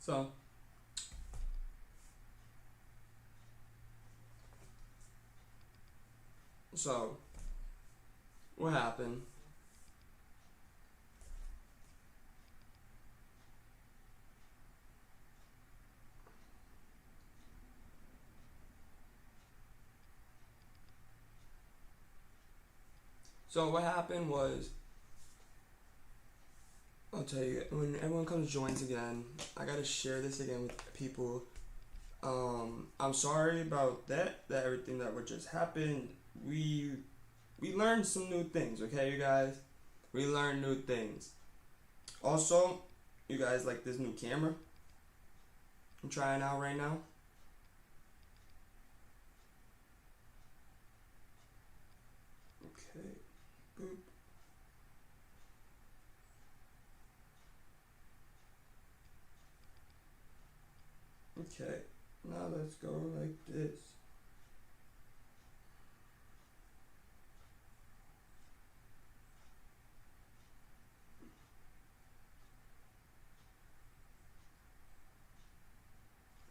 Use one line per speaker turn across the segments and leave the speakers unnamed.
So what happened? So what happened was, I'll tell you, when everyone comes joins again, I gotta share this again with people. I'm sorry about that everything that would just happened. We learned some new things, okay, you guys? We learned new things. Also, you guys like this new camera I'm trying out right now? Okay, boop. Okay, now let's go like this.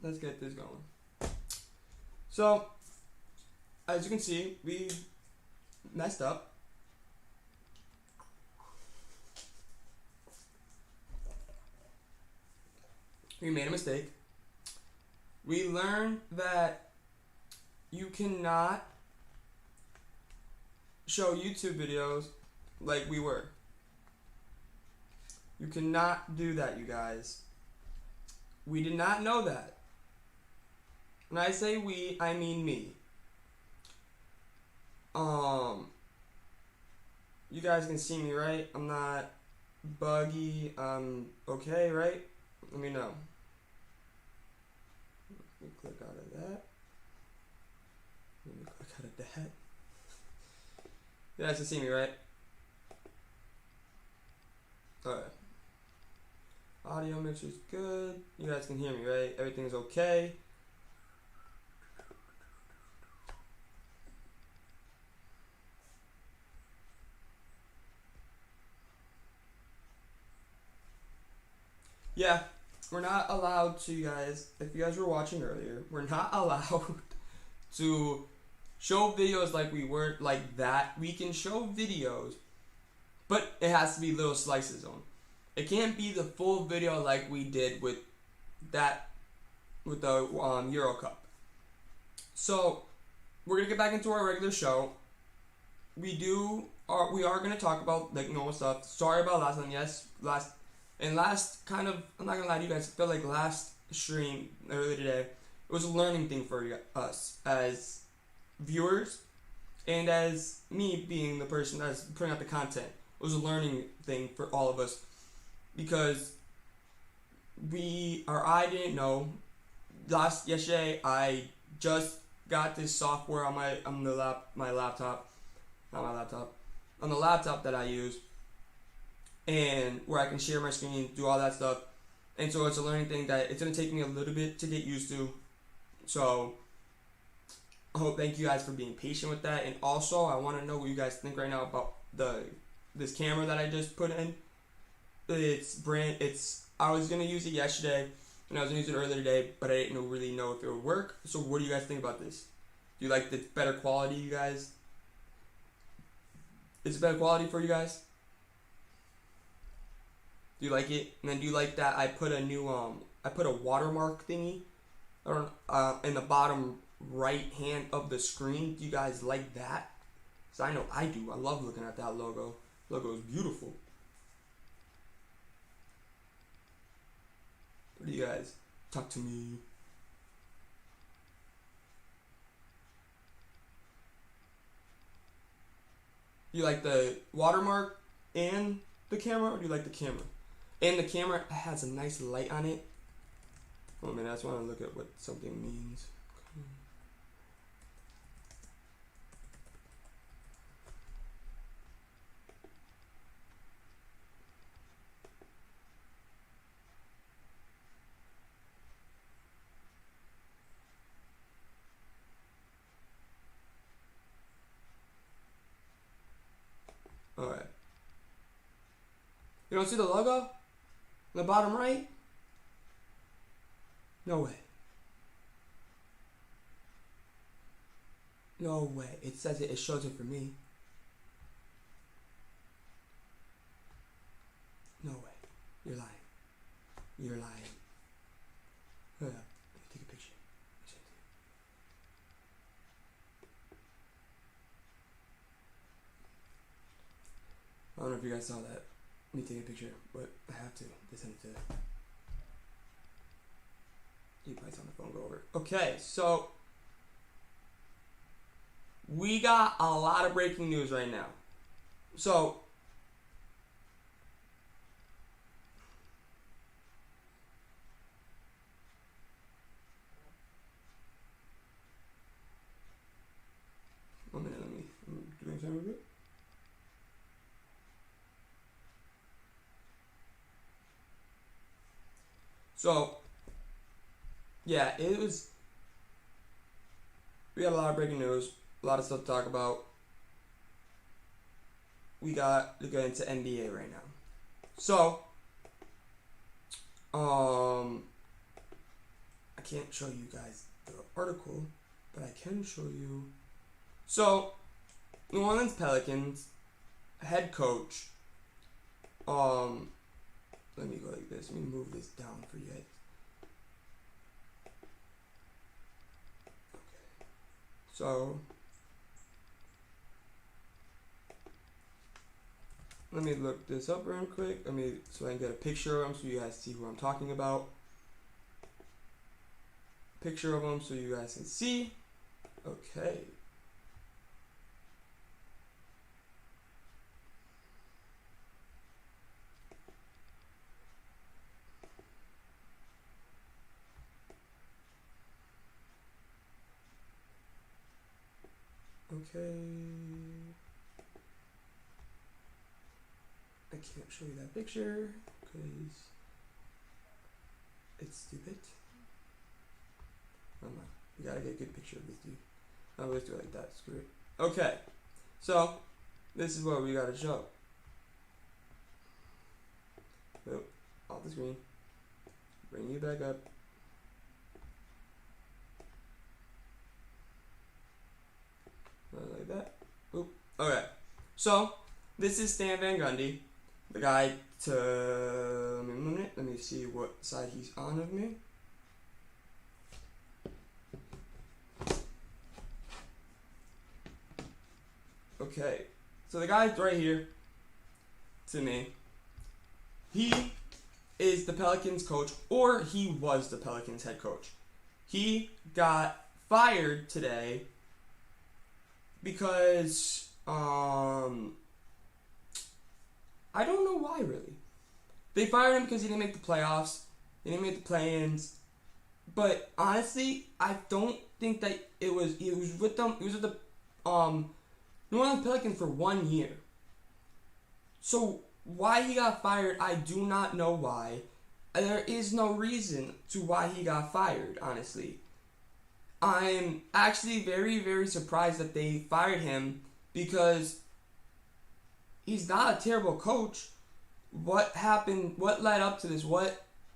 Let's get this going. So, as you can see, we messed up. We made a mistake. We learned that you cannot show YouTube videos like we were. You cannot do that, you guys. We did not know that. When I say we, I mean me. You guys can see me, right? I'm not buggy. Okay, right? Let me know. Let me click out of that. Let me click out of that. You guys can see me, right? Alright. Audio mix is good. You guys can hear me, right? Everything's okay. Yeah, we're not allowed to, you guys, if you guys were watching earlier, we're not allowed to show videos like we were, like that. We can show videos, but it has to be little slices on. It can't be the full video like we did with that, with the Euro Cup. So, we're going to get back into our regular show. We are going to talk about like normal stuff. Sorry about last time, yes, last kind of, I'm not gonna lie to you guys, I feel like last stream earlier today, it was a learning thing for us as viewers, and as me being the person that's putting out the content. It was a learning thing for all of us, because I didn't know. Yesterday, I just got this software on the laptop, on the laptop that I use, and where I can share my screen, do all that stuff. And so it's a learning thing that it's going to take me a little bit to get used to. So thank you guys for being patient with that. And also, I want to know what you guys think right now about this camera that I just put in. I was going to use it yesterday, and I was going to use it earlier today, but I didn't really know if it would work. So what do you guys think about this? Do you like the better quality, you guys? Is it better quality for you guys? Do you like it? And then do you like that I put a new I put a watermark thingy in the bottom right hand of the screen? Do you guys like that? So I know I do. I love looking at that logo. Logo is beautiful. What do you guys? Talk to me. You like the watermark and the camera, or do you like the camera? And the camera has a nice light on it. Oh man, I just want to look at what something means. Alright. You don't see the logo? In the bottom right? No way. No way. It says it. It shows it for me. No way. You're lying. You're lying. Hold up. Let me take a picture. I don't know if you guys saw that. Let me take a picture, but I have to. Just send it to. You guys on the phone go over. Okay, so we got a lot of breaking news right now. So one minute, I'm doing something with it. So yeah, we got a lot of breaking news, a lot of stuff to talk about. We got to get into NBA right now. So, I can't show you guys the article, but I can show you. So, New Orleans Pelicans head coach. Let me go like this. Let me move this down for you guys. Okay. So, let me look this up real quick. So I can get a picture of him so you guys see who I'm talking about. Picture of him so you guys can see. Okay. Okay. I can't show you that picture because it's stupid. Come on, we gotta get a good picture of this dude. I always do it like that. Screw it. Okay, so this is what we gotta show. Oh, off the screen. Bring you back up. Like that. Oop. Okay. So this is Stan Van Gundy, the guy to. Let me see what side he's on of me. Okay. So the guy's right here to me. He is the Pelicans coach, or he was the Pelicans head coach. He got fired today because I don't know why really. They fired him because he didn't make the playoffs. He didn't make the play-ins. But honestly, I don't think that he was with them. He was with the New Orleans Pelicans for 1 year. So why he got fired, I do not know why. There is no reason to why he got fired, honestly. I'm actually very, very surprised that they fired him because he's not a terrible coach. What happened? What led up to this?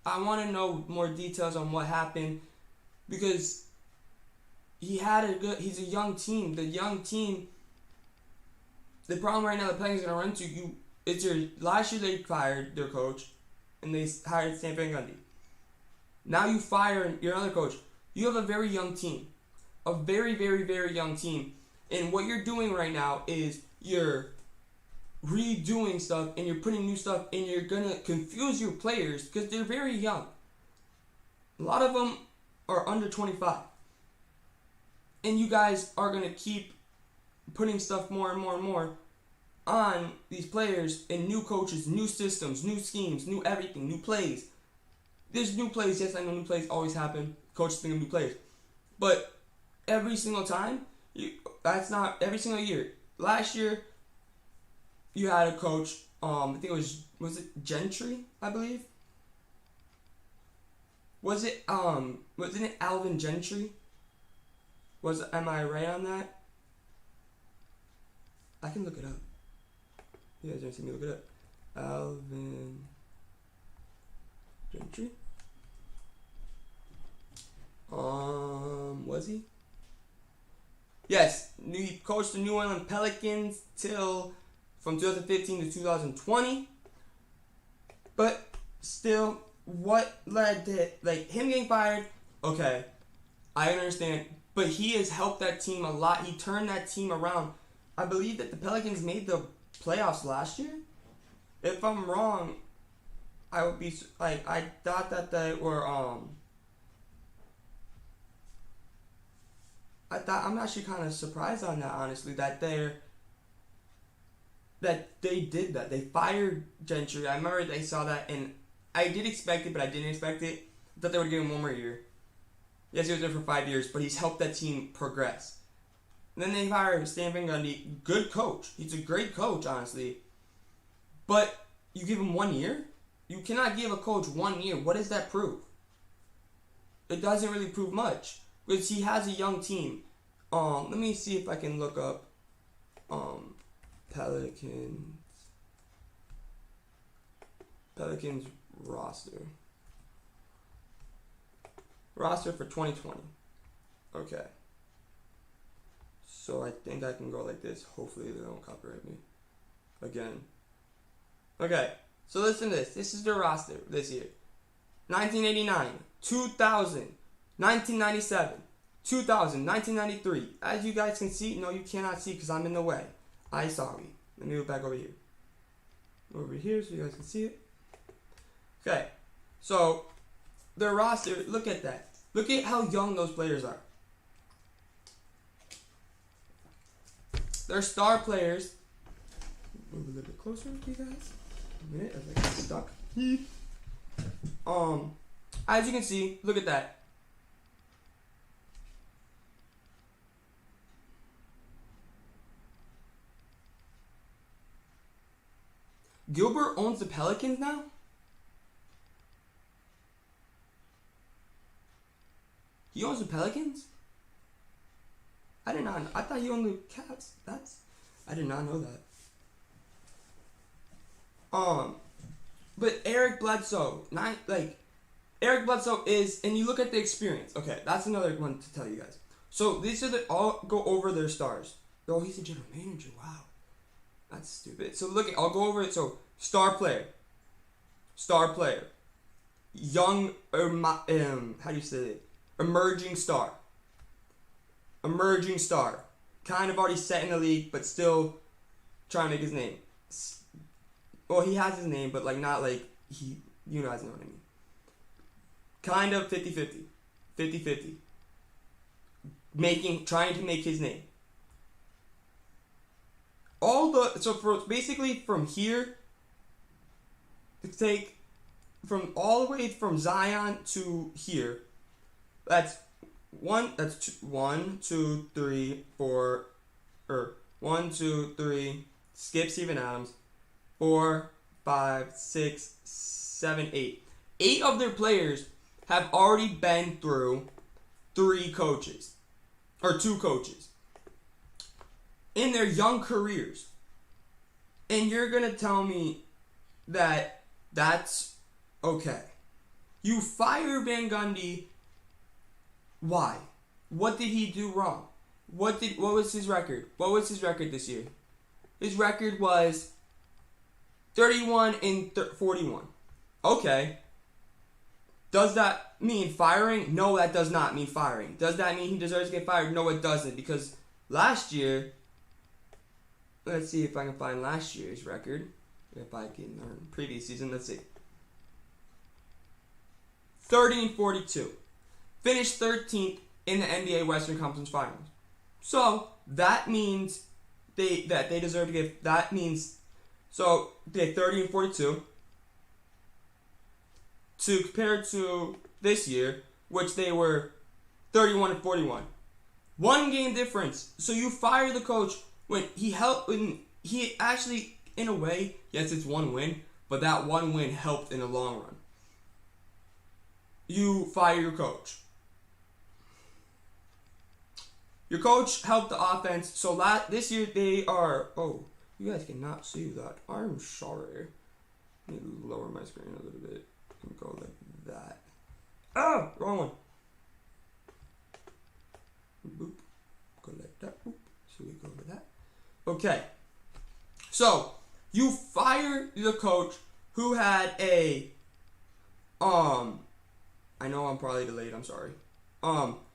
I want to know more details on what happened because he's a young team. The young team, the problem right now the Pelicans are going to run to it's last year they fired their coach and they hired Stan Van Gundy. Now you fire your other coach. You have a very young team. A very, very, very young team. And what you're doing right now is you're redoing stuff and you're putting new stuff and you're going to confuse your players because they're very young. A lot of them are under 25. And you guys are going to keep putting stuff more and more and more on these players and new coaches, new systems, new schemes, new everything, new plays. There's new plays. Yes, I know new plays always happen. Coaches think of new plays. But every single time, that's not every single year. Last year, you had a coach, I think it was it Gentry, I believe? Wasn't it Alvin Gentry? Am I right on that? I can look it up. You guys don't see me look it up. Alvin Gentry? Was he? Yes, he coached the New Orleans Pelicans from 2015 to 2020. But still, what led to him getting fired? Okay, I understand, but he has helped that team a lot. He turned that team around. I believe that the Pelicans made the playoffs last year. If I'm wrong, I would be I thought that they were I'm actually kind of surprised on that, honestly, that they did that. They fired Gentry. I remember they saw that, and I did expect it, but I didn't expect it. I thought they would give him one more year. Yes, he was there for 5 years, but he's helped that team progress. And then they hired Stan Van Gundy. Good coach. He's a great coach, honestly. But you give him 1 year? You cannot give a coach 1 year. What does that prove? It doesn't really prove much. Because he has a young team. Let me see if I can look up Pelicans roster. Roster for 2020. Okay. So I think I can go like this. Hopefully they don't copyright me. Again. Okay. So listen to this. This is their roster this year. 1989, 2000, 1997, 2000, 1993. As you guys can see, no, you cannot see because I'm in the way. Sorry. Let me move back over here. Over here so you guys can see it. Okay. So, their roster, look at that. Look at how young those players are. Their star players. Move a little bit closer to you guys. A minute, I get stuck. As you can see, look at that. Gilbert owns the Pelicans now? He owns the Pelicans? I did not. I thought he owned the Cavs. I did not know that. But Eric Bledsoe, Eric Bledsoe is, and you look at the experience. Okay, that's another one to tell you guys. So these are I'll go over their stars. Oh, he's a general manager. Wow, that's stupid. So look, I'll go over it. So star player, young, how do you say it? Emerging star. Kind of already set in the league, but still trying to make his name. Well, he has his name, but not he. You guys know what I mean. Kind of 50-50. 50-50. Trying to make his name. Basically from here, take from all the way from Zion to here. That's 1, 2, 3, 4, or 1, 2, 3, skip Steven Adams, 4, 5, 6, 7, 8. 8 of their players have already been through 2 coaches in their young careers. And you're going to tell me that that's okay. You fire Van Gundy. Why? What did he do wrong? What was his record? What was his record this year? His record was 31 and 41. Okay. Does that mean firing? No, that does not mean firing. Does that mean he deserves to get fired? No, it doesn't. Because last year, let's see if I can find last year's record. If I can, or previous season, let's see. 30 and 42. Finished 13th in the NBA Western Conference Finals. So that means they deserve to get. That means they 30 and 42. To compare to this year, which they were 31 and 41. 1 game difference. So you fire the coach when he actually, in a way, yes, it's 1 win, but that 1 win helped in the long run. You fire your coach. Your coach helped the offense. So this year they are. Oh, you guys cannot see that. I'm sorry. Let me lower my screen a little bit and go like that. Oh, wrong one. Boop. Go like that. Boop. So we go over that. Okay. So you fire the coach who had a I know I'm probably delayed, I'm sorry.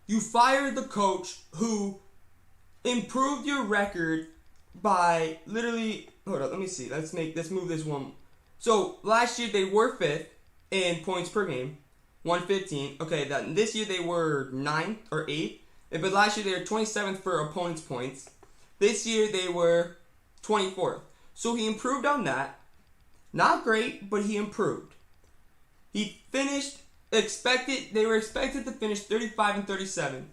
You fired the coach who improved your record by literally, hold up, let me see. Let's move this one. So last year they were 5th in points per game, 115. Okay, this year they were 9th or 8th. But last year they were 27th for opponents' points. This year they were 24th. So he improved on that. Not great, but he improved. He finished they were expected to finish 35 and 37,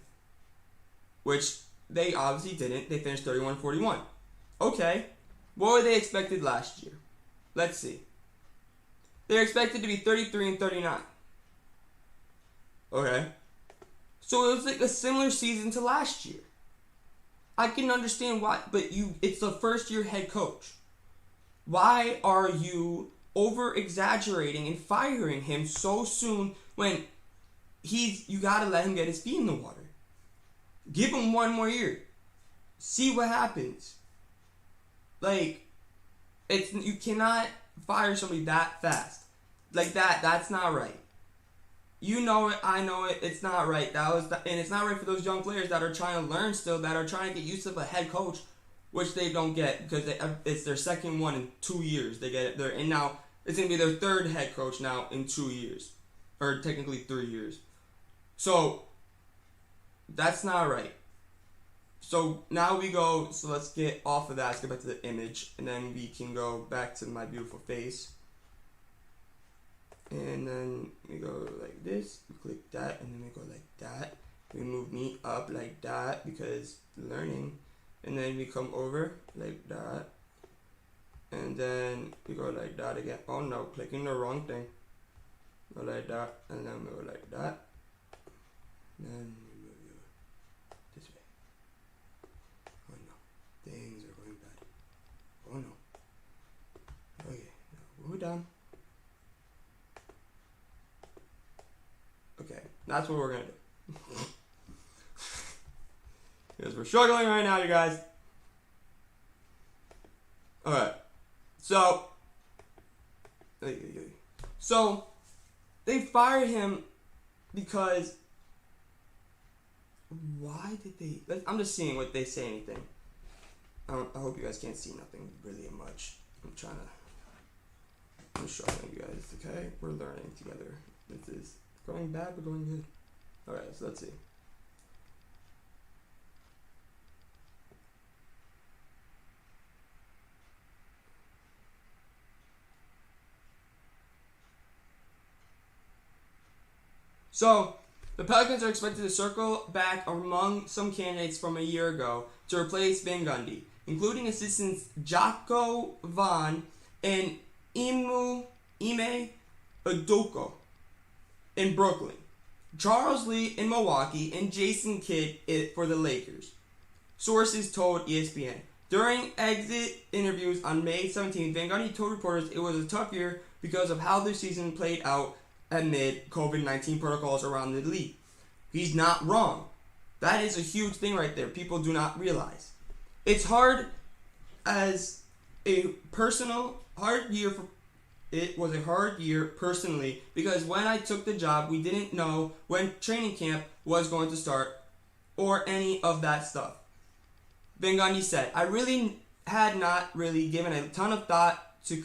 which they obviously didn't. They finished 31 and 41. Okay, what were they expected last year? Let's see. They're expected to be 33 and 39. Okay, so it was like a similar season to last year. I can understand why, but it's the first year head coach. Why are you over exaggerating and firing him so soon when you gotta let him get his feet in the water? Give him one more year. See what happens. Like, you cannot fire somebody that fast. Like that's not right. You know it, I know it, it's not right. And it's not right for those young players that are trying to learn still, that are trying to get used to a head coach, which they don't get because it's their second one in 2 years. They get it there, and now it's going to be their third head coach now in 2 years. Or technically 3 years. So, that's not right. So, now let's get off of that. Let's get back to the image. And then we can go back to my beautiful face. And then we go like this. We click that, and then we go like that. We move me up like that because learning. And then we come over like that. And then we go like that again. Oh no, clicking the wrong thing. Go like that, and then we go like that. And then we move you this way. Oh no, things are going bad. Oh no. Okay, now move down. Okay, that's what we're gonna do. Because we're struggling right now, you guys. Alright. So they fired him because why did they? I'm just seeing what they say. Anything. I hope you guys can't see nothing really much. I'm struggling, you guys. Okay, we're learning together. This is going bad, but going good. All right, so let's see. So, the Pelicans are expected to circle back among some candidates from a year ago to replace Van Gundy, including assistants Jocko Vaughn and Ime Udoka in Brooklyn, Charles Lee in Milwaukee, and Jason Kidd for the Lakers. Sources told ESPN. During exit interviews on May 17th, Van Gundy told reporters it was a tough year because of how the season played out amid COVID-19 protocols around the league. He's not wrong. That is a huge thing right there. People do not realize. It's hard as a personal hard year for it was a hard year personally because when I took the job, we didn't know when training camp was going to start or any of that stuff. Van Gundy said, I really had not really given a ton of thought to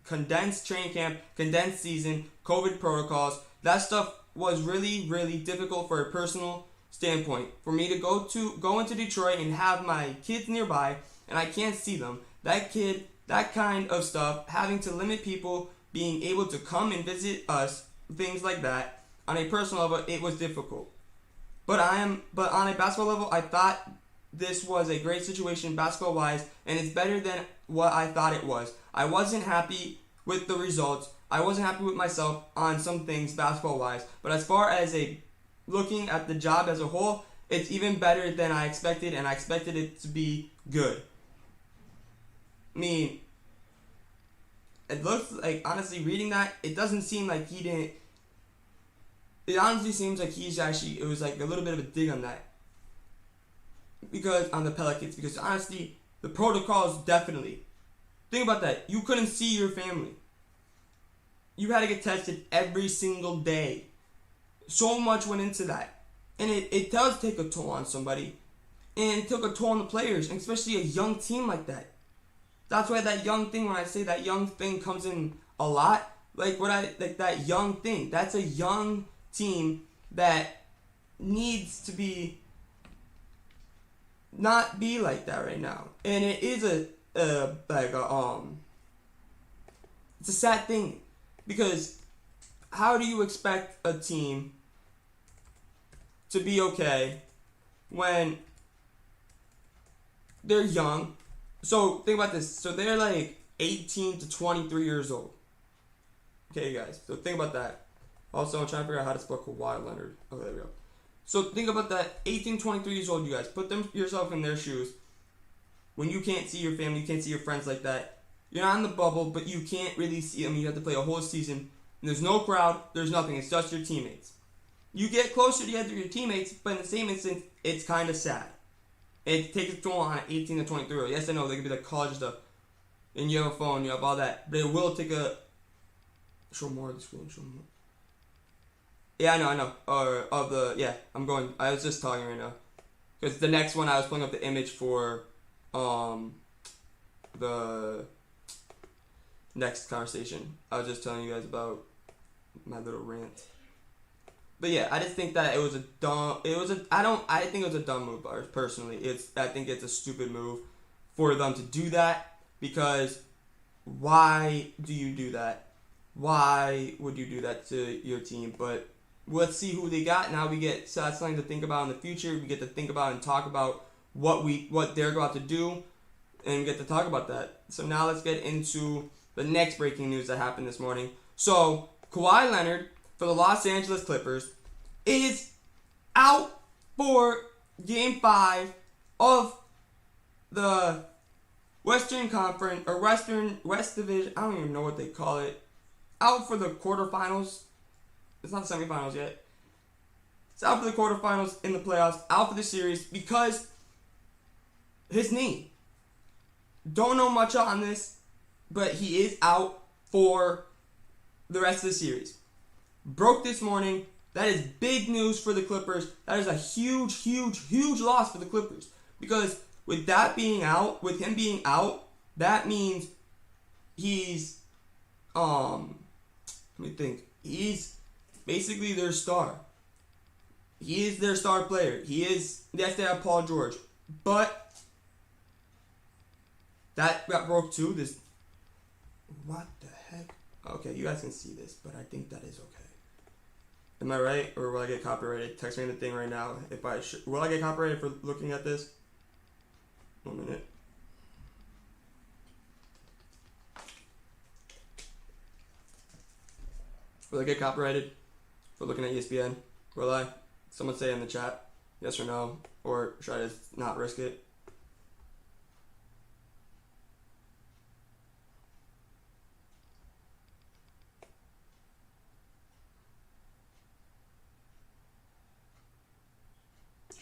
condensed training camp, condensed season, COVID protocols. That stuff was really, really difficult for a personal standpoint. For me to go into Detroit and have my kids nearby and I can't see them. That kind of stuff, having to limit people being able to come and visit us, things like that. On a personal level, it was difficult. But on a basketball level, I thought this was a great situation basketball-wise, and it's better than what I thought it was. I wasn't happy with the results. I wasn't happy with myself on some things basketball-wise. But as far as looking at the job as a whole, it's even better than I expected, and I expected it to be good. I mean, it looks like, honestly, reading that, it doesn't seem like he didn't. It honestly seems like it was like a little bit of a dig on that. because on the Pelicans, because honestly, the protocols definitely. Think about that. You couldn't see your family. You had to get tested every single day. So much went into that. And it does take a toll on somebody. And it took a toll on the players, and especially a young team like that. That's why that young thing, when I say that young thing comes in a lot, like that young thing, that's a young team that needs to not be like that right now. And it is it's a sad thing, because how do you expect a team to be okay when they're young? So think about this. So they're like 18 to 23 years old. Okay, guys. So think about that. Also, I'm trying to figure out how to spell Kawhi Leonard. Oh, there we go. So think about that. 18, 23 years old, you guys. Put yourself in their shoes. When you can't see your family, you can't see your friends like that. You're not in the bubble, but you can't really see them. You have to play a whole season. And there's no crowd. There's nothing. It's just your teammates. You get closer to your teammates, but in the same instance, it's kind of sad. It takes a toll on 18 to 23. Yes, I know, they could be like college stuff. And you have a phone, you have all that. But it will take a... Show more of the screen, show more. Yeah, I know. I was just talking right now. Because the next one, I was pulling up the image for the next conversation. I was just telling you guys about my little rant. But yeah, I just think that I think it was a dumb move, personally. I think it's a stupid move for them to do that, because why do you do that? Why would you do that to your team? But let's see who they got. Now so that's something to think about in the future. We get to think about and talk about what they're about to do, and we get to talk about that. So now let's get into the next breaking news that happened this morning. So Kawhi Leonard, for the Los Angeles Clippers, is out for Game 5 of the Western Conference, or West Division, I don't even know what they call it. Out for the quarterfinals. It's not the semifinals yet. It's out for the quarterfinals in the playoffs, out for the series, because his knee. Don't know much on this, but he is out for the rest of the series. Broke this morning. That is big news for the Clippers. That is a huge, huge, huge loss for the Clippers. Because with him being out, that means he's, let me think. He's basically their star. He is their star player. Yes, they have Paul George. But that got broke too. What the heck? Okay, you guys can see this, but I think that is okay. Am I right? Or will I get copyrighted? Text me the thing right now. Will I get copyrighted for looking at this? 1 minute. Will I get copyrighted for looking at ESPN? Will I? Someone say in the chat, yes or no, or should I just not risk it?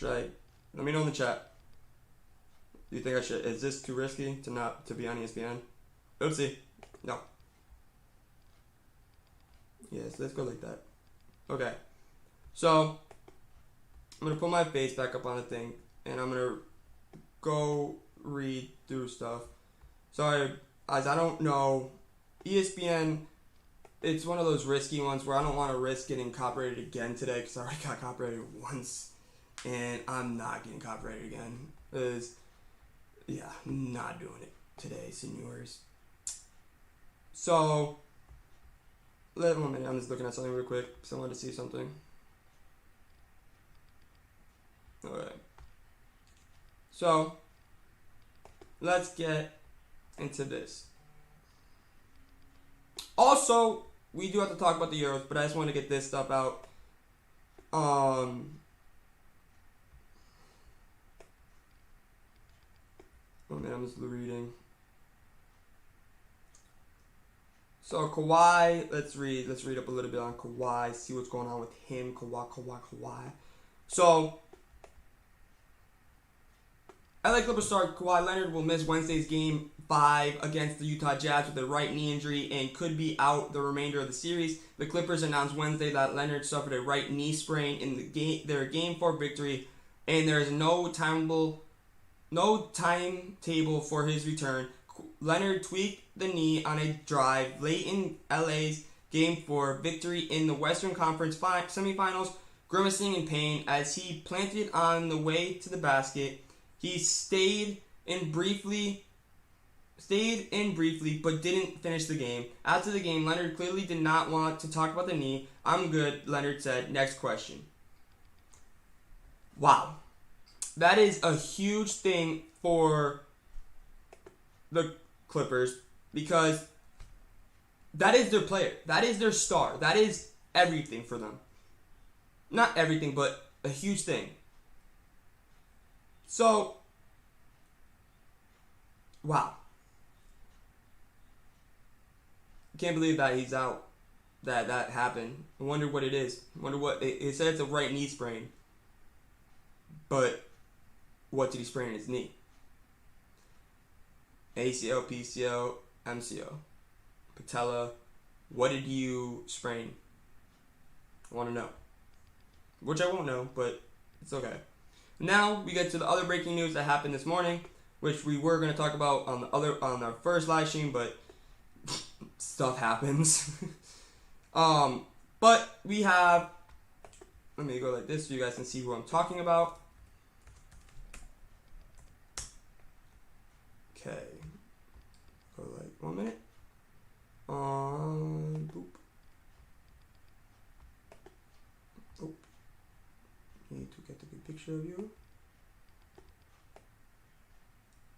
Let me know in the chat. Do you think I should? Is this too risky to be on ESPN? Oopsie. No. Yes, let's go like that. Okay. So, I'm going to put my face back up on the thing, and I'm going to go read through stuff. Sorry, guys, I don't know. ESPN, it's one of those risky ones where I don't want to risk getting copyrighted again today, because I already got copyrighted once, and I'm not getting copyrighted again. Not doing it today, senors. So, 1 minute, I'm just looking at something real quick, because I wanted to see something. Alright. So, let's get into this. Also, we do have to talk about the Euros, but I just want to get this stuff out. Oh man, I'm just reading. So Kawhi, let's read up a little bit on Kawhi, see what's going on with him. Kawhi. So LA Clippers star Kawhi Leonard will miss Wednesday's Game 5 against the Utah Jazz with a right knee injury and could be out the remainder of the series. The Clippers announced Wednesday that Leonard suffered a right knee sprain in their Game 4 victory, and there is no timetable for his return. Leonard tweaked the knee on a drive late in LA's Game 4 victory in the Western Conference semifinals, grimacing in pain as he planted on the way to the basket. He stayed in briefly, but didn't finish the game. After the game, Leonard clearly did not want to talk about the knee. "I'm good," Leonard said. Next question. Wow. That is a huge thing for the Clippers because that is their player. That is their star. That is everything for them. Not everything, but a huge thing. So, wow. I can't believe that he's out. That happened. I wonder what it is. I wonder what it said. It's a right knee sprain. But what did he sprain in his knee? ACL, PCL, MCL, patella. What did you sprain? I want to know. Which I won't know, but it's okay. Now we get to the other breaking news that happened this morning, which we were going to talk about on our first live stream, but stuff happens. But we have. Let me go like this so you guys can see who I'm talking about. Okay. Go like 1 minute. Boop. Oh. Need to get a good picture of you.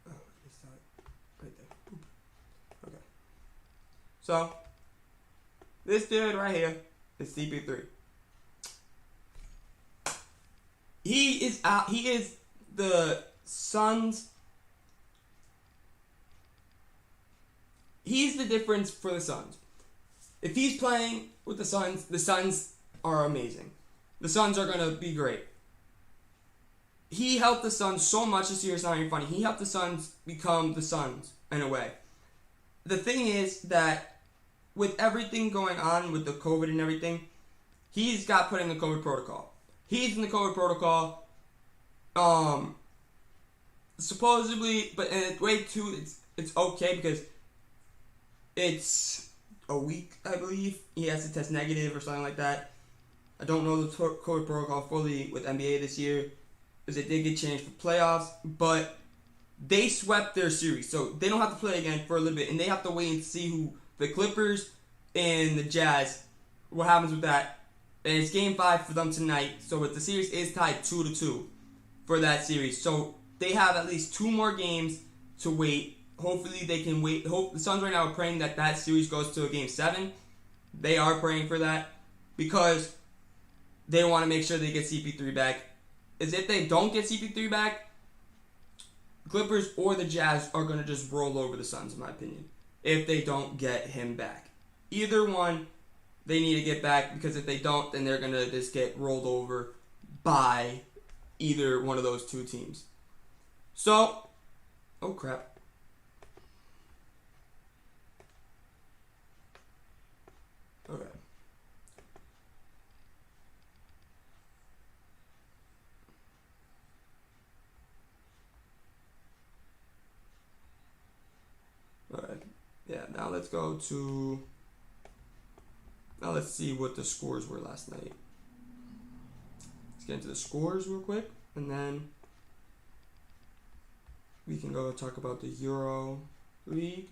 Oh, this side. Right there. Boop. Okay. So, this dude right here is CP3. He is out. He is the Suns. He's the difference for the Suns. If he's playing with the Suns are amazing. The Suns are going to be great. He helped the Suns so much this year, it's not even funny. He helped the Suns become the Suns, in a way. The thing is that with everything going on with the COVID and everything, he's got put in the COVID protocol. He's in the COVID protocol. Supposedly, but in a way too, it's okay because it's a week, I believe. He has to test negative or something like that. I don't know the COVID protocol fully with NBA this year, because it did get changed for playoffs, but they swept their series, so they don't have to play again for a little bit, and they have to wait and see who the Clippers and the Jazz, what happens with that. And it's Game 5 for them tonight, so the series is tied 2-2 for that series. So they have at least 2 more games to wait. Hopefully they can wait. The Suns right now are praying that series goes to a Game 7. They are praying for that because they want to make sure they get CP3 back. As if they don't get CP3 back, Clippers or the Jazz are going to just roll over the Suns, in my opinion, if they don't get him back. Either one, they need to get back, because if they don't, then they're going to just get rolled over by either one of those two teams. So, oh crap. Okay. Alright. Yeah, now let's go to... Now let's see what the scores were last night. Let's get into the scores real quick, and then we can go talk about the Euro League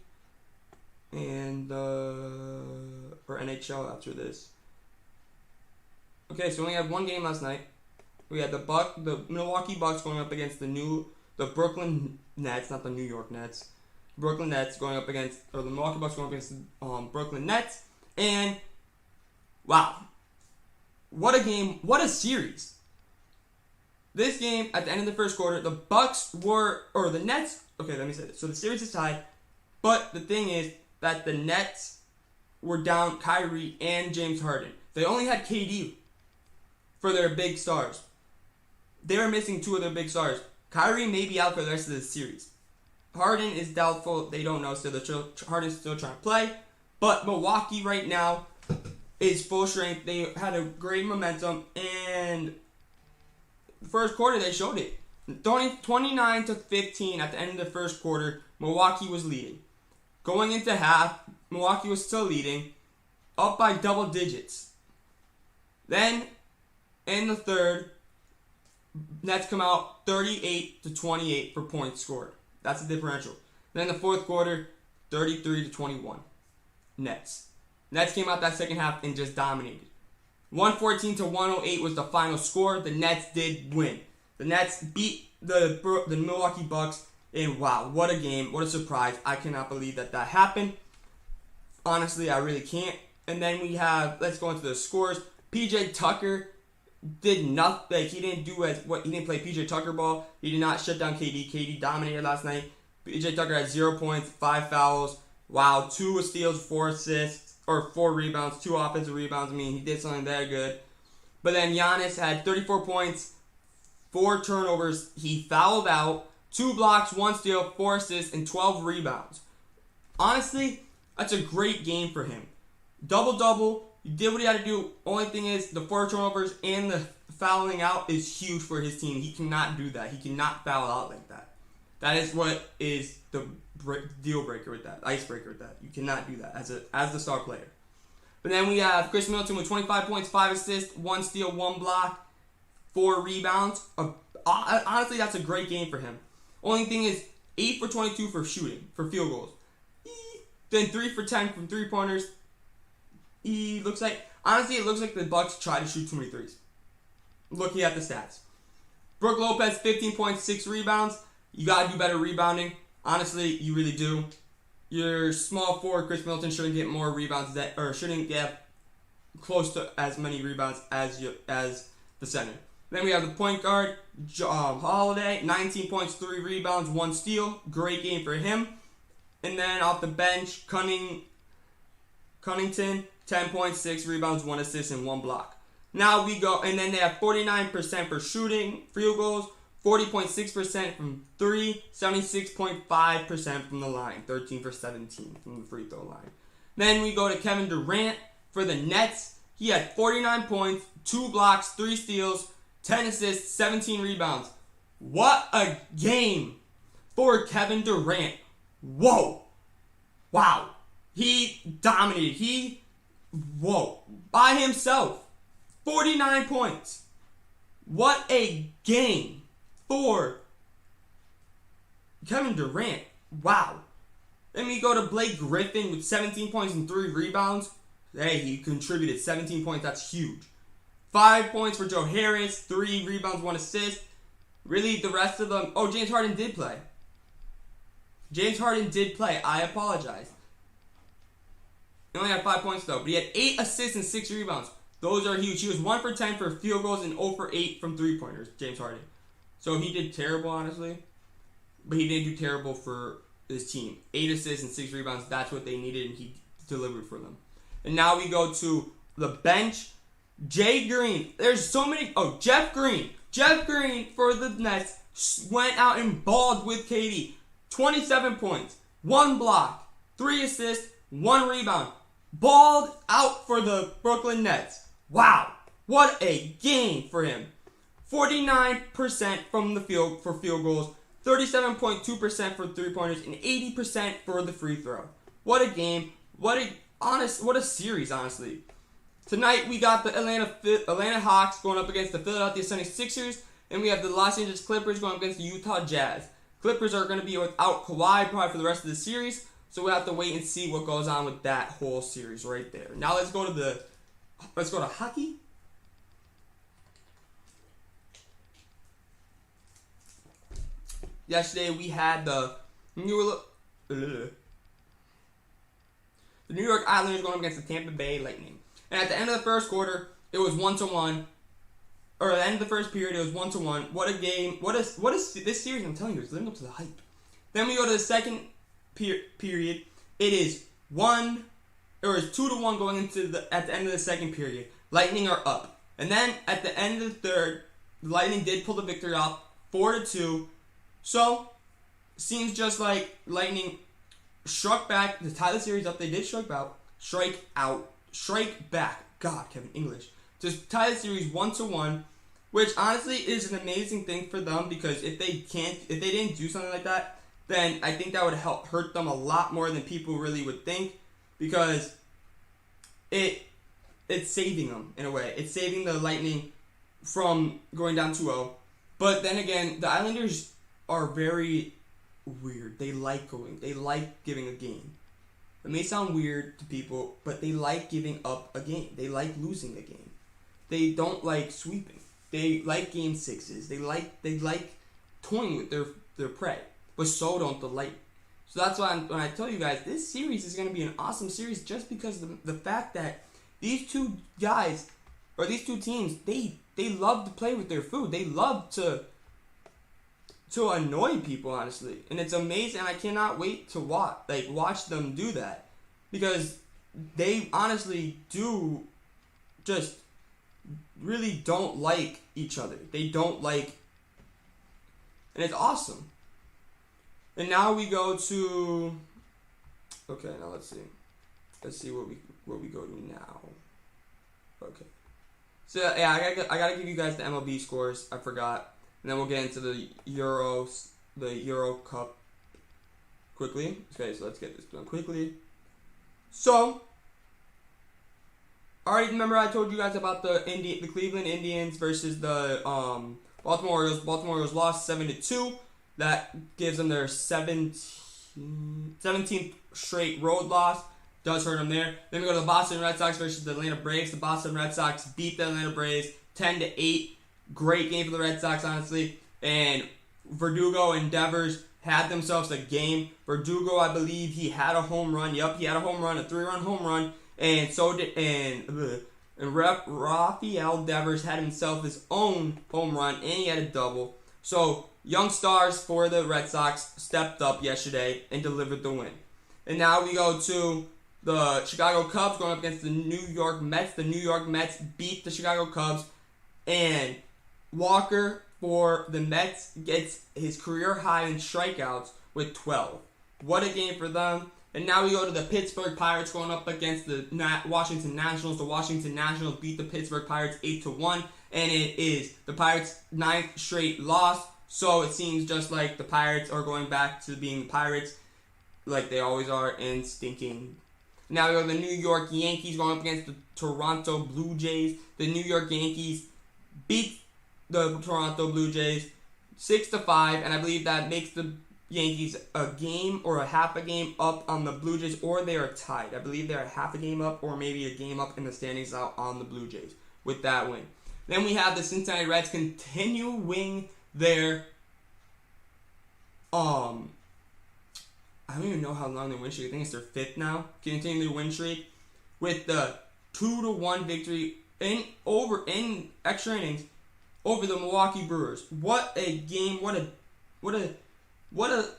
and or NHL after this. Okay, so we only had one game last night. We had the Milwaukee Bucks going up against the Brooklyn Nets, not the New York Nets. Brooklyn Nets going up against, or the Milwaukee Bucks going up against Brooklyn Nets, and wow, what a game, what a series. This game, at the end of the first quarter, the Nets, okay, let me say this. So the series is tied, but the thing is that the Nets were down Kyrie and James Harden. They only had KD for their big stars. They were missing 2 of their big stars, Kyrie may be out for the rest of the series. Harden is doubtful. They don't know still. Harden's still trying to play. But Milwaukee right now is full strength. They had a great momentum. And the first quarter, they showed it. 29-15 at the end of the first quarter, Milwaukee was leading. Going into half, Milwaukee was still leading, up by double digits. Then, in the third, Nets come out 38-28 for points scored. That's the differential. Then the fourth quarter, 33-21. Nets. Nets came out that second half and just dominated. 114-108 was the final score. The Nets did win. The Nets beat the Milwaukee Bucks, and wow, what a game, what a surprise. I cannot believe that happened. Honestly, I really can't. And then we have, let's go into the scores. PJ Tucker did nothing. He didn't play PJ Tucker ball. He did not shut down KD. KD dominated last night. PJ Tucker had 0 points, 5 fouls. Wow, 2 steals, 4 assists, or 4 rebounds, 2 offensive rebounds. I mean, he did something very good. But then Giannis had 34 points, 4 turnovers. He fouled out, 2 blocks, 1 steal, 4 assists, and 12 rebounds. Honestly, that's a great game for him. Double-double. He did what he had to do. Only thing is, the 4 turnovers and the fouling out is huge for his team. He cannot do that. He cannot foul out like that. That is what is the deal breaker with that, icebreaker with that. You cannot do that as the star player. But then we have Chris Middleton with 25 points, 5 assists, 1 steal, 1 block, 4 rebounds. Honestly, that's a great game for him. Only thing is, 8 for 22 for shooting, for field goals. Then 3 for 10 from 3-pointers. It looks like the Bucks tried to shoot too many threes. Looking at the stats. Brook Lopez, 15 points, 6 rebounds. You got to do better rebounding. Honestly, you really do. Your small forward, Chris Middleton, shouldn't get more rebounds shouldn't get close to as many rebounds as the center. Then we have the point guard, Holiday, 19 points, 3 rebounds, 1 steal. Great game for him. And then off the bench, Cunnington, 10 points, 6 rebounds, 1 assist, and 1 block. Now we go, and then they have 49% for shooting, field goals, 40.6% from 3, 76.5% from the line, 13 for 17 from the free throw line. Then we go to Kevin Durant for the Nets. He had 49 points, 2 blocks, 3 steals, 10 assists, 17 rebounds. What a game for Kevin Durant. Whoa. Wow. He dominated. By himself. 49 points. What a game for Kevin Durant. Wow. Then we go to Blake Griffin with 17 points and 3 rebounds. Hey, he contributed 17 points. That's huge. 5 points for Joe Harris. 3 rebounds, 1 assist. Really, the rest of them... Oh, James Harden did play. I apologize. He only had 5 points, though. But he had 8 assists and 6 rebounds. Those are huge. He was 1 for 10 for field goals and 0 for 8 from 3-pointers, James Harden. So he did terrible, honestly. But he didn't do terrible for his team. 8 assists and 6 rebounds. That's what they needed, and he delivered for them. And now we go to the bench. Jay Green. There's so many. Oh, Jeff Green. Jeff Green for the Nets went out and balled with KD. 27 points, 1 block, 3 assists, 1 rebound. Balled out for the Brooklyn Nets. Wow. What a game for him. 49% from the field for field goals, 37.2% for 3-pointers, and 80% for the free throw. What a game. What a series, honestly. Tonight we got the Atlanta Hawks going up against the Philadelphia 76ers, and we have the Los Angeles Clippers going up against the Utah Jazz. Clippers are going to be without Kawhi probably for the rest of the series, so we'll have to wait and see what goes on with that whole series right there. Now let's go to hockey. Yesterday we had the New York Islanders going up against the Tampa Bay Lightning. And at the end of the first quarter, it was 1-1. Or at the end of the first period, it was 1-1. What a game. What is this series, I'm telling you, it's living up to the hype. Then we go to the second period. It is 2-1 going into at the end of the second period. Lightning are up. And then at the end of the third, the Lightning did pull the victory off 4-2. So, seems just like Lightning struck back to tie the series up. They did strike back. God, Kevin, English. To tie the series 1-1, which honestly is an amazing thing for them, because if they didn't do something like that, then I think that would hurt them a lot more than people really would think, because it's saving them in a way. It's saving the Lightning from going down 2-0. But then again, the Islanders are very weird. They like giving a game. It may sound weird to people, but they like giving up a game. They like losing a game. They don't like sweeping. They like game 6s. They like toying with their prey. But so don't the Lightning. So that's why when I tell you guys, this series is going to be an awesome series, just because of the fact that these two guys, or these two teams, they love to play with their food. They love to annoy people, honestly. And it's amazing. I cannot wait to watch them do that, because they honestly do just really don't like each other. They don't like, and it's awesome. And now we go to, okay, now let's see what we go to now. Okay. So yeah, I gotta give you guys the MLB scores. I forgot. And then we'll get into the Euro Cup quickly. Okay, so let's get this done quickly. So, already remember I told you guys about the Cleveland Indians versus the Baltimore Orioles. Baltimore Orioles lost 7-2. That gives them their 17th straight road loss. Does hurt them there. Then we go to the Boston Red Sox versus the Atlanta Braves. The Boston Red Sox beat the Atlanta Braves 10-8. Great game for the Red Sox, honestly. And Verdugo and Devers had themselves a game. Verdugo, I believe, he had a home run. Yep, he had a home run, a 3-run home run. And so did Rafael Devers had himself his own home run, and he had a double. So young stars for the Red Sox stepped up yesterday and delivered the win. And now we go to the Chicago Cubs going up against the New York Mets. The New York Mets beat the Chicago Cubs, and Walker for the Mets gets his career high in strikeouts with 12. What a game for them. And now we go to the Pittsburgh Pirates going up against the Washington Nationals. The Washington Nationals beat the Pittsburgh Pirates 8-1. And it is the Pirates' 9th straight loss. So it seems just like the Pirates are going back to being the Pirates like they always are, and stinking. Now we go to the New York Yankees going up against the Toronto Blue Jays. The New York Yankees beat the Toronto Blue Jays 6-5, and I believe that makes the Yankees a game or a half a game up on the Blue Jays, or they are tied. I believe they're a half a game up or maybe a game up in the standings out on the Blue Jays with that win. Then we have the Cincinnati Reds continuing their I don't even know how long their win streak. I think it's their 5th now. Continuing their win streak with the 2-1 victory in extra innings over the Milwaukee Brewers. What a game! What a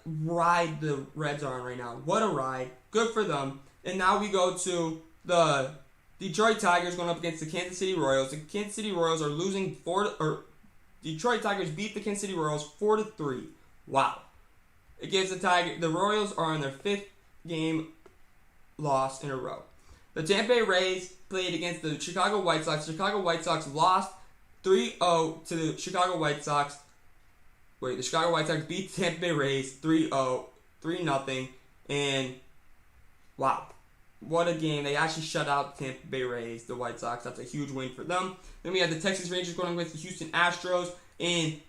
ride the Reds are on right now. What a ride! Good for them. And now we go to the Detroit Tigers going up against the Kansas City Royals. The Kansas City Royals are losing Detroit Tigers beat the Kansas City Royals 4-3. Wow! It gives the Royals are on their 5th game loss in a row. The Tampa Bay Rays played against the Chicago White Sox. The Chicago White Sox lost 3-0 to the Chicago White Sox. The Chicago White Sox beat the Tampa Bay Rays 3-0, 3-0, and wow. What a game. They actually shut out the Tampa Bay Rays, the White Sox. That's a huge win for them. Then we have the Texas Rangers going against the Houston Astros, and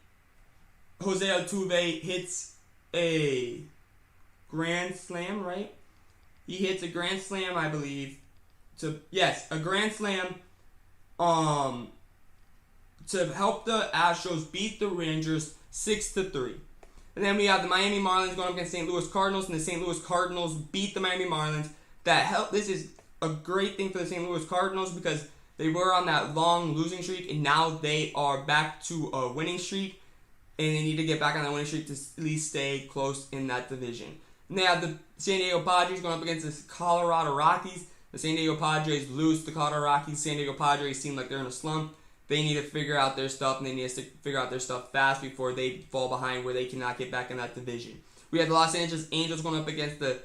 Jose Altuve hits a grand slam, right? He hits a grand slam, I believe. A grand slam to help the Astros beat the Rangers 6-3. And then we have the Miami Marlins going up against St. Louis Cardinals, and the St. Louis Cardinals beat the Miami Marlins. This is a great thing for the St. Louis Cardinals, because they were on that long losing streak, and now they are back to a winning streak, and they need to get back on that winning streak to at least stay close in that division. And they have the San Diego Padres going up against the Colorado Rockies. The San Diego Padres lose to the Colorado Rockies. San Diego Padres seem like they're in a slump. they need to figure out their stuff, and they need to figure out their stuff fast before they fall behind where they cannot get back in that division. We had the Los Angeles Angels going up against the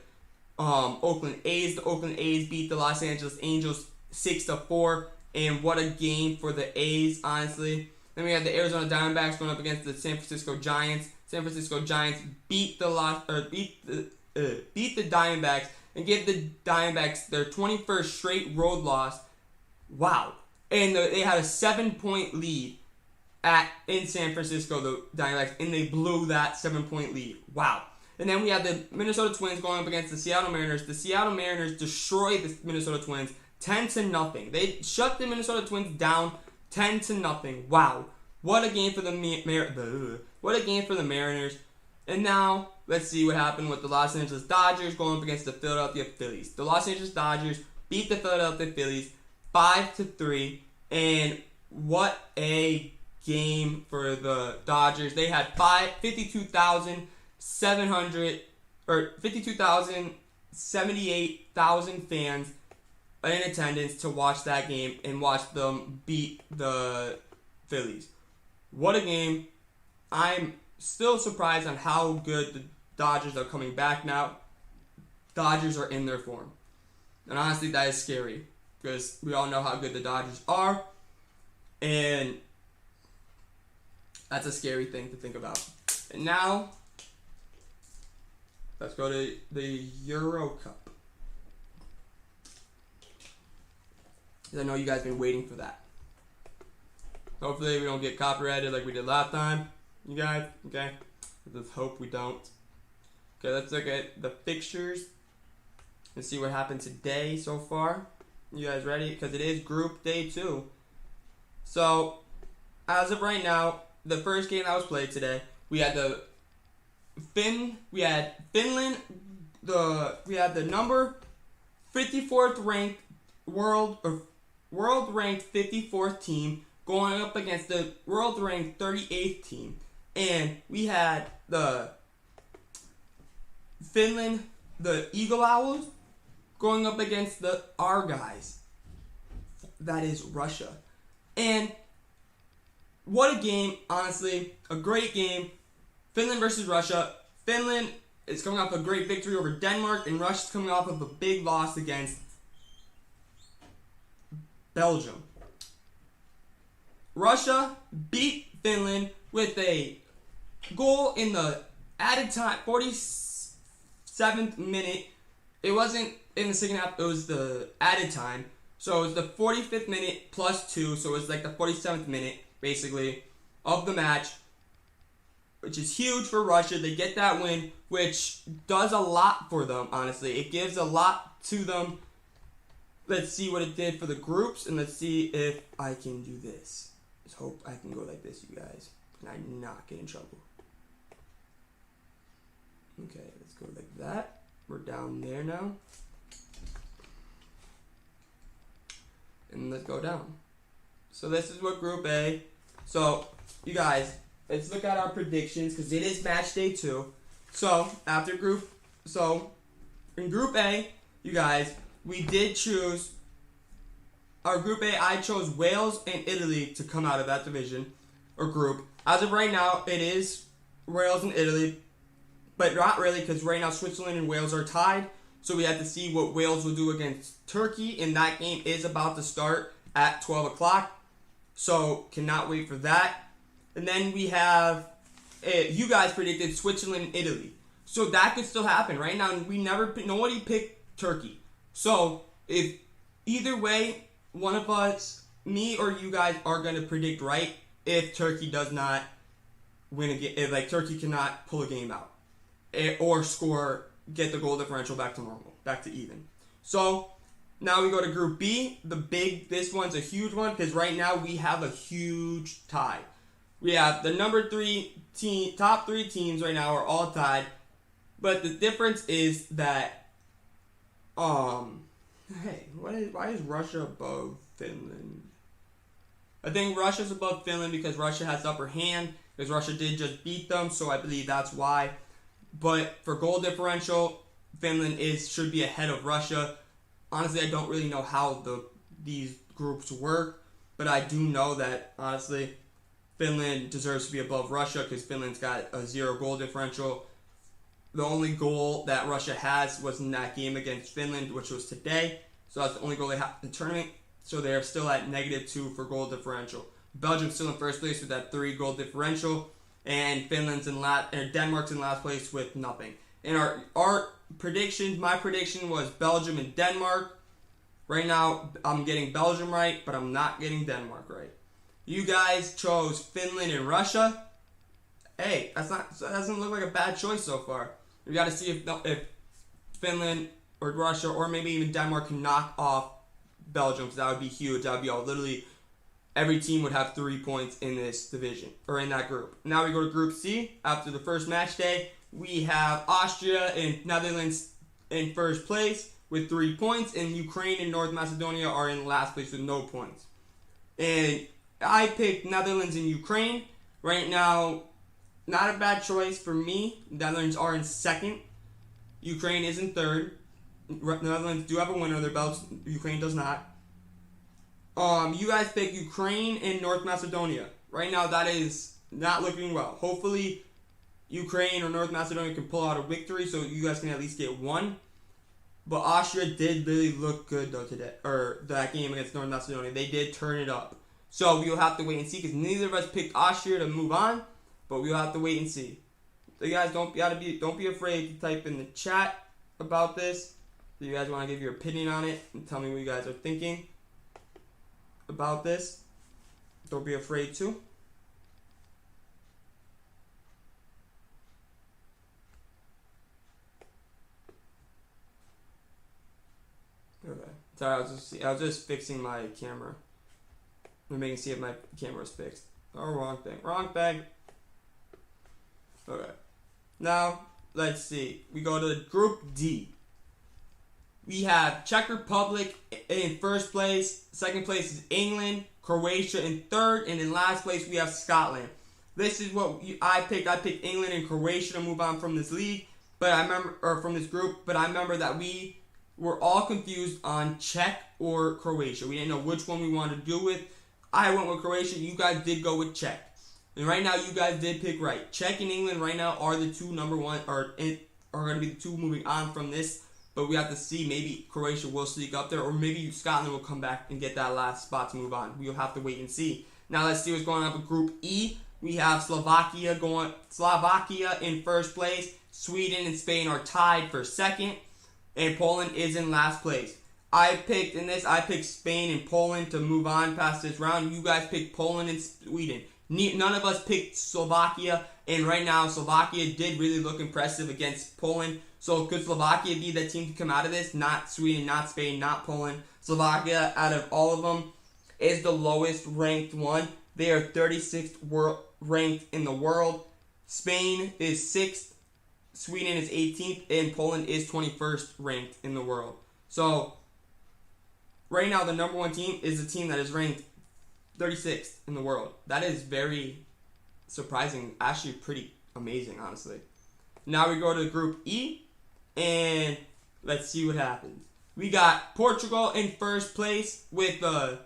Oakland A's. The Oakland A's beat the Los Angeles Angels 6-4, and what a game for the A's, honestly. Then we had the Arizona Diamondbacks going up against the San Francisco Giants. San Francisco Giants beat the Diamondbacks and give the Diamondbacks their 21st straight road loss. Wow. And they had a 7-point lead in San Francisco, the Diamondbacks, and they blew that 7-point lead. Wow. And then we had the Minnesota Twins going up against the Seattle Mariners. The Seattle Mariners destroyed the Minnesota Twins 10-0. They shut the Minnesota Twins down 10-0. Wow. What a game for the Mariners. And now, let's see what happened with the Los Angeles Dodgers going up against the Philadelphia Phillies. The Los Angeles Dodgers beat the Philadelphia Phillies 5-3. And what a game for the Dodgers. They had 52,78,000 fans in attendance to watch that game and watch them beat the Phillies. What a game. I'm still surprised on how good the Dodgers are coming back now. Dodgers are in their form. And honestly, that is scary because we all know how good the Dodgers are. And that's a scary thing to think about. And now, let's go to the Euro Cup. I know you guys have been waiting for that. Hopefully we don't get copyrighted like we did last time. You guys, okay? Let's hope we don't. Okay, let's look at the fixtures and see what happened today so far. You guys ready? Because it is Group Day 2. So, as of right now, the first game that was played today, we had Finland. We had the number 54th ranked world ranked 54th team going up against the world ranked 38th team, and we had the Finland, the Eagle Owls, going up against our guys. That is Russia. And what a game, honestly. A great game. Finland versus Russia. Finland is coming off a great victory over Denmark, and Russia's coming off of a big loss against Belgium. Russia beat Finland with a goal in the added time, 47th minute. It wasn't in the second half, it was the added time. So it was the 45th minute plus 2, so it was like the 47th minute, basically, of the match, which is huge for Russia. They get that win, which does a lot for them, honestly. It gives a lot to them. Let's see what it did for the groups, and let's see if I can do this. Let's hope I can go like this, you guys, and I not get in trouble. Okay, let's go like that. We're down there now. And let's go down. So this is what Group A. So, you guys, let's look at our predictions, because it is match day 2. So, in Group A, you guys, we did choose our Group A. I chose Wales and Italy to come out of that division or group. As of right now, it is Wales and Italy, but not really, because right now Switzerland and Wales are tied. So we have to see what Wales will do against Turkey, and that game is about to start at 12 o'clock. So cannot wait for that. And then we have, you guys predicted Switzerland and Italy. So that could still happen. Right now, nobody picked Turkey. So if either way, one of us, me or you guys, are going to predict right if Turkey does not win a game, if Turkey cannot pull a game out or get the goal differential back to normal, back to even. So now we go to Group B. This one's a huge one, because right now we have a huge tie. We have the top 3 teams right now are all tied, but the difference is that, why is Russia above Finland? I think Russia's above Finland because Russia has the upper hand, because Russia did just beat them, so I believe that's why. But for goal differential, Finland should be ahead of Russia. Honestly, I don't really know how these groups work, but I do know that, honestly, Finland deserves to be above Russia because Finland's got a 0 goal differential. The only goal that Russia has was in that game against Finland, which was today. So that's the only goal they have in the tournament. So they're still at -2 for goal differential. Belgium's still in first place with that 3 goal differential. And Denmark's in last place with nothing. And our predictions, my prediction was Belgium and Denmark. Right now, I'm getting Belgium right, but I'm not getting Denmark right. You guys chose Finland and Russia. Hey, that doesn't look like a bad choice so far. We got to see if Finland or Russia or maybe even Denmark can knock off Belgium, because that would be huge. That would be literally every team would have 3 points in this division or in that group. Now we go to Group C. After the first match day, we have Austria and Netherlands in first place with 3 points, and Ukraine and North Macedonia are in last place with no points. And I picked Netherlands and Ukraine. Right now, not a bad choice for me. Netherlands are in second. Ukraine is in third. Netherlands do have a winner of their belts. Ukraine does not. You guys pick Ukraine and North Macedonia. Right now, that is not looking well. Hopefully, Ukraine or North Macedonia can pull out a victory so you guys can at least get one. But Austria did really look good, though, today. Or that game against North Macedonia. They did turn it up. So we'll have to wait and see, because neither of us picked Austria to move on. But we'll have to wait and see. So you guys don't be afraid to type in the chat about this. If you guys want to give your opinion on it and tell me what you guys are thinking about this, don't be afraid to. Okay. Sorry, I was just fixing my camera. I'm making see if my camera is fixed. Oh, wrong thing. Wrong thing. Okay. Now, let's see. We go to Group D. We have Czech Republic in first place. Second place is England. Croatia in third. And in last place, we have Scotland. This is what I picked. I picked England and Croatia to move on from this league. From this group. But I remember that we were all confused on Czech or Croatia. We didn't know which one we wanted to do with. I went with Croatia. You guys did go with Czech. And right now, you guys did pick right. Czech and England right now are the two number one, are going to be the two moving on from this. But we have to see. Maybe Croatia will sneak up there, or maybe Scotland will come back and get that last spot to move on. We'll have to wait and see. Now let's see what's going on with Group E. We have Slovakia in first place. Sweden and Spain are tied for second, and Poland is in last place. I picked Spain and Poland to move on past this round. You guys picked Poland and Sweden. None of us picked Slovakia, and right now Slovakia did really look impressive against Poland. So could Slovakia be the team to come out of this? Not Sweden, not Spain, not Poland. Slovakia, out of all of them, is the lowest ranked one. They are 36th ranked in the world. Spain is 6th, Sweden is 18th, and Poland is 21st ranked in the world. So right now the number one team is a team that is ranked 36th in the world. That is very surprising. Actually pretty amazing, honestly. Now we go to Group E, and let's see what happens. We got Portugal in first place with a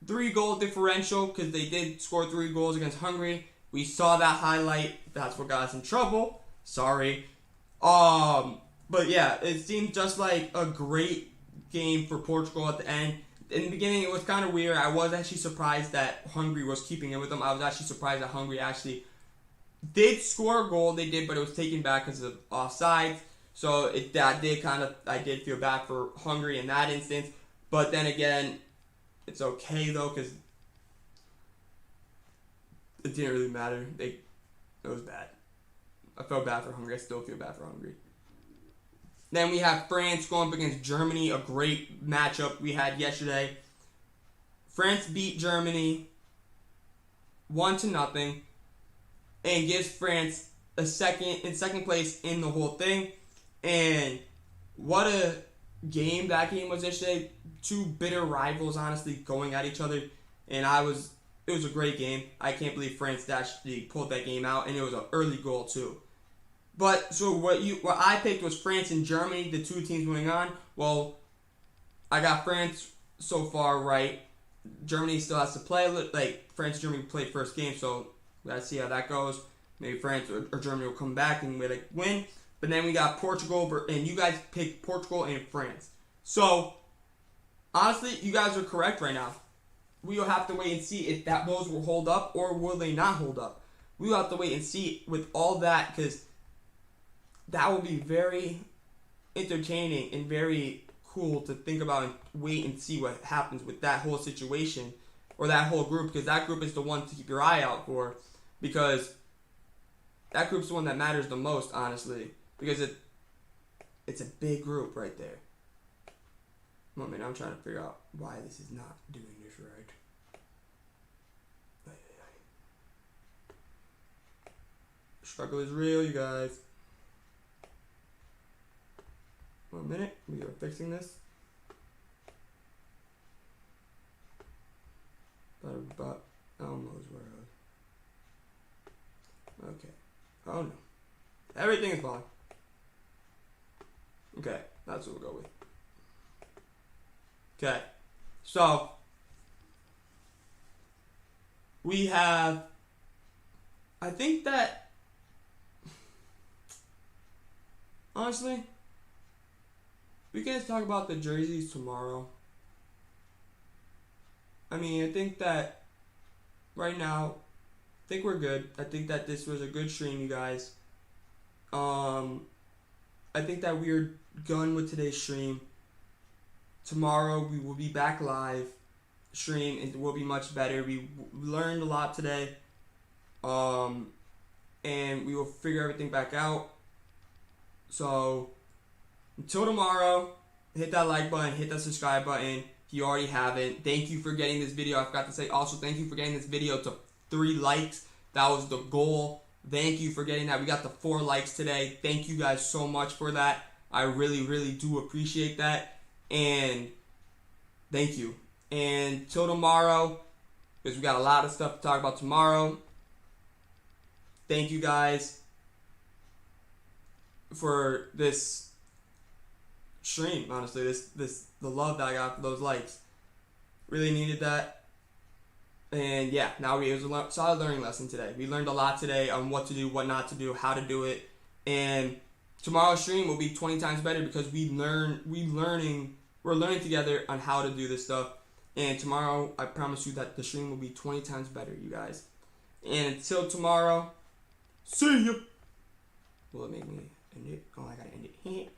3-goal differential, because they did score 3 goals against Hungary. We saw that highlight. That's what got us in trouble. Sorry. But yeah, it seemed just like a great game for Portugal at the end. In the beginning, it was kind of weird. I was actually surprised that Hungary was keeping it with them. I was actually surprised that Hungary actually did score a goal. They did, but it was taken back because of offsides. So I did feel bad for Hungary in that instance. But then again, it's okay though, because it didn't really matter. It was bad. I felt bad for Hungary. I still feel bad for Hungary. Then we have France going up against Germany, a great matchup we had yesterday. France beat Germany 1-0 and gives France second place in the whole thing. And what a game that game was yesterday. Two bitter rivals, honestly, going at each other. And it was a great game. I can't believe France actually pulled that game out, and it was an early goal too. But so what I picked was France and Germany, the two teams moving on. Well, I got France so far right. Germany still has to play. Like France and Germany played first game, so we gotta see how that goes. Maybe France or Germany will come back and win. But then we got Portugal, and you guys picked Portugal and France. So honestly, you guys are correct right now. We will have to wait and see if those will hold up or will they not hold up. We will have to wait and see with all that, because that will be very entertaining and very cool to think about and wait and see what happens with that whole situation or that whole group, because that group is the one to keep your eye out for, because that group's the one that matters the most, honestly, because it's a big group right there. One minute, I'm trying to figure out why this is not doing this right. Struggle is real, you guys. 1 minute, we are fixing this. But almost where I was. Okay. Oh no. Everything is fine. Okay, that's what we'll go with. Okay. So we have, I think that honestly, we can talk about the jerseys tomorrow. I mean, I think that right now, I think we're good. I think that this was a good stream, you guys. I think that we're done with today's stream. Tomorrow we will be back live stream. It will be much better. We learned a lot today. And we will figure everything back out. So until tomorrow, hit that like button, hit that subscribe button if you already haven't. Thank you for getting this video. I forgot to say also thank you for getting this video to 3 likes. That was the goal. Thank you for getting that. We got the 4 likes today. Thank you guys so much for that. I really, really do appreciate that. And thank you. And till tomorrow, because we got a lot of stuff to talk about tomorrow. Thank you guys for this stream, honestly. The love that I got for those likes. Really needed that. And yeah, now it was a solid learning lesson today. We learned a lot today on what to do, what not to do, how to do it. And tomorrow's stream will be 20 times better because we're learning together on how to do this stuff. And tomorrow, I promise you that the stream will be 20 times better, you guys. And until tomorrow, see ya. Will it make me end it? Oh, I gotta end it.